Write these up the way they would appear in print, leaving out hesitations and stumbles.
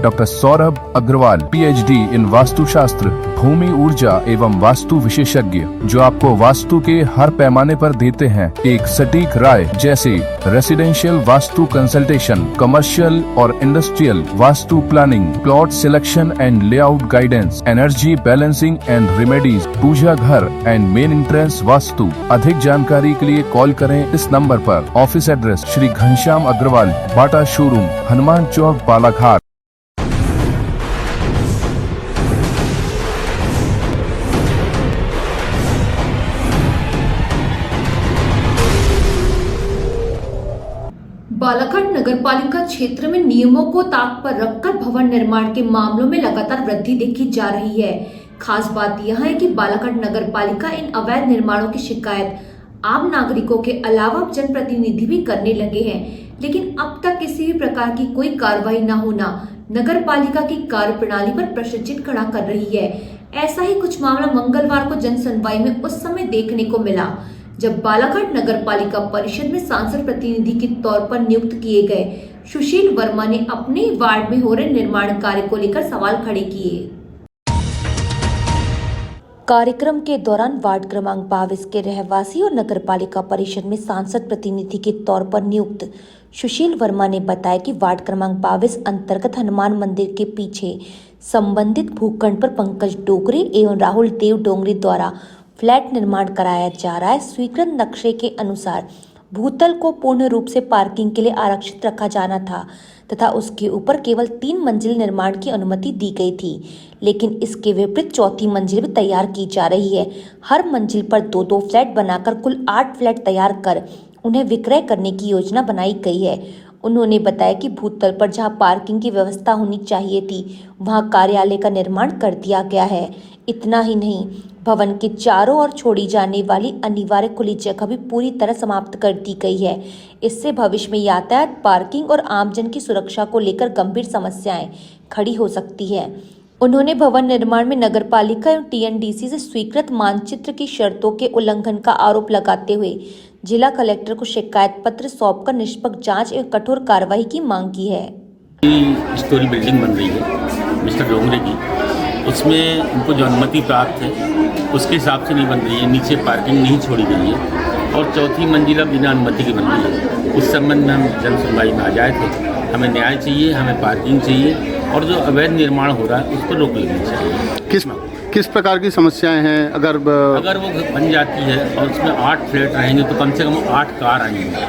Doctor Saurabh Agarwal, PhD इन वास्तुशास्त्र, भूमि ऊर्जा एवं वास्तु विशेषज्ञ, जो आपको वास्तु के हर पैमाने पर देते हैं एक सटीक राय, जैसे रेसिडेंशियल वास्तु कंसल्टेशन, कमर्शियल और industrial vastu planning, plot selection and layout guidance, energy balancing and remedies, puja ghar and main entrance vastu. अधिक जानकारी के लिए कॉल करें इस नंबर पर। Office address Shri Ghanshyam Agrawal, Bata showroom, Hanuman Chowk, Balaghat. Balaghat नगरपालिका क्षेत्र में नियमों को ताक पर रखकर भवन निर्माण के मामलों में लगातार वृद्धि देखी जा रही है। खास बात यह है कि बालाघाट नगरपालिका इन अवैध निर्माणों की शिकायत आम नागरिकों के अलावा जनप्रतिनिधि भी करने लगे हैं, लेकिन अब तक किसी भी प्रकार की कोई कार्रवाई न होना नगरपालिका की कार्यप्रणाली पर प्रश्न चिन्ह खड़ा कर रही है। ऐसा ही कुछ मामला मंगलवार को जन सुनवाई में उस समय देखने को मिला जब बालाघाट नगरपालिका परिषद में सांसद प्रतिनिधि के तौर पर नियुक्त किए गए सुशील वर्मा ने अपने वार्ड में हो रहे निर्माण कार्य को लेकर सवाल खड़े किए। कार्यक्रम के दौरान वार्ड क्रमांक 22 के रहवासी और नगरपालिका परिषद में सांसद प्रतिनिधि के तौर पर नियुक्त सुशील वर्मा ने बताया कि वार्ड क्रमांक 22 अंतर्गत हनुमान मंदिर के पीछे संबंधित भूखंड पर पंकज डोगरे एवं राहुल देव डोंगरे द्वारा फ्लैट निर्माण कराया जा रहा है। स्वीकृत नक्शे के अनुसार भूतल को पूर्ण रूप से पार्किंग के लिए आरक्षित रखा जाना था तथा उसके ऊपर केवल 3 मंजिल निर्माण की अनुमति दी गई थी, लेकिन इसके विपरीत चौथी मंजिल भी तैयार की जा रही है। हर मंजिल पर 2-2 फ्लैट बनाकर कुल 8 फ्लैट तैयार कर उन्हें विक्रय करने की योजना बनाई गई है। उन्होंने बताया कि भूतल पर जहां पार्किंग की व्यवस्था होनी चाहिए थी वहां कार्यालय का निर्माण कर दिया गया है। इतना ही नहीं, भवन के चारों ओर छोड़ी जाने वाली अनिवार्य खुली जगह भी पूरी तरह समाप्त कर दी गई है। इससे भविष्य में यातायात, पार्किंग और आमजन की सुरक्षा को लेकर गंभीर समस्याएं खड़ी हो सकती है। उन्होंने भवन निर्माण में नगरपालिका एवं TNDC से स्वीकृत मानचित्र की शर्तों के उल्लंघन का आरोप लगाते हुए जिला कलेक्टर को शिकायत पत्र सौंपकर निष्पक्ष जांच एवं कठोर कार्रवाई की मांग की है। स्टोरी बिल्डिंग बन रही है मिस्टर डोंगरे की, उसमें उनको जो अनुमति प्राप्त है उसके हिसाब से नहीं बन रही है। नीचे पार्किंग नहीं छोड़ी गई है और चौथी मंजिला बिना अनुमति के बन रही है। उस संबंध में हम जन सुनवाई में आ जाए थे। हमें न्याय चाहिए, हमें पार्किंग चाहिए और जो अवैध निर्माण हो रहा है उस पर रोक लगनी चाहिए। किस प्रकार की समस्याएं हैं? अगर वो बन जाती है और उसमें 8 फ्लैट रहेंगे तो कम से कम 8 कार आएंगे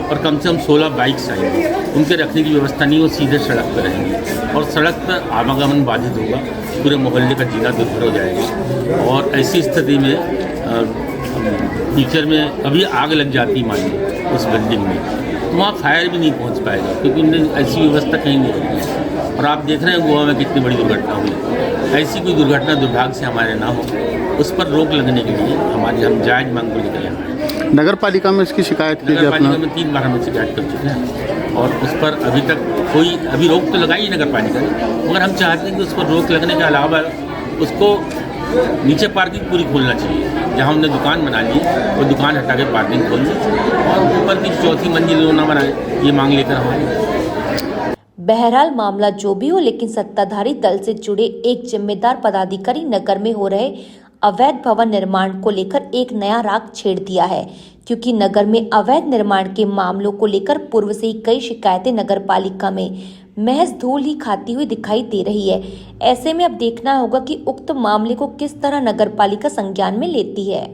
और कम से कम 16 बाइक्स आएंगे। उनके रखने की व्यवस्था नहीं, वो सीधे सड़क पर रहेंगे और सड़क पर आवागमन बाधित होगा, पूरे मोहल्ले का जीना दुर्भर हो जाएगा। और ऐसी स्थिति में फ्यूचर में कभी आग लग जाती मानिए उस बिल्डिंग में, तो वहाँ फायर भी नहीं पहुँच पाएगा क्योंकि उन्होंने ऐसी व्यवस्था कहीं नहीं रखी है। और आप देख रहे हैं गोवा में कितनी बड़ी दुर्घटना हुई। ऐसी कोई दुर्घटना दुर्भाग्य से हमारे ना हो, उस पर रोक लगने के लिए हम जायज़ मांग को लेकर हैं। नगर पालिका में इसकी शिकायत की? नगर पालिका में 3 बार हम शिकायत कर चुके हैं और उस पर अभी तक कोई रोक तो लगाई है नगर पालिका ने, मगर हम चाहते हैं कि उस पर रोक लगने के अलावा उसको नीचे पार्किंग पूरी खोलना चाहिए। जहाँ हमने दुकान बना ली वो दुकान हटा के पार्किंग खोल दी और ऊपर की चौथी मंजिल न बनाए, ये मांग लेकर हम। बहरहाल मामला जो भी हो, लेकिन सत्ताधारी दल से जुड़े एक जिम्मेदार पदाधिकारी नगर में हो रहे अवैध भवन निर्माण को लेकर एक नया राग छेड़ दिया है, क्योंकि नगर में अवैध निर्माण के मामलों को लेकर पूर्व से ही कई शिकायतें नगर पालिका में महज धूल ही खाती हुई दिखाई दे रही है। ऐसे में अब देखना होगा कि उक्त मामले को किस तरह नगर पालिका संज्ञान में लेती है।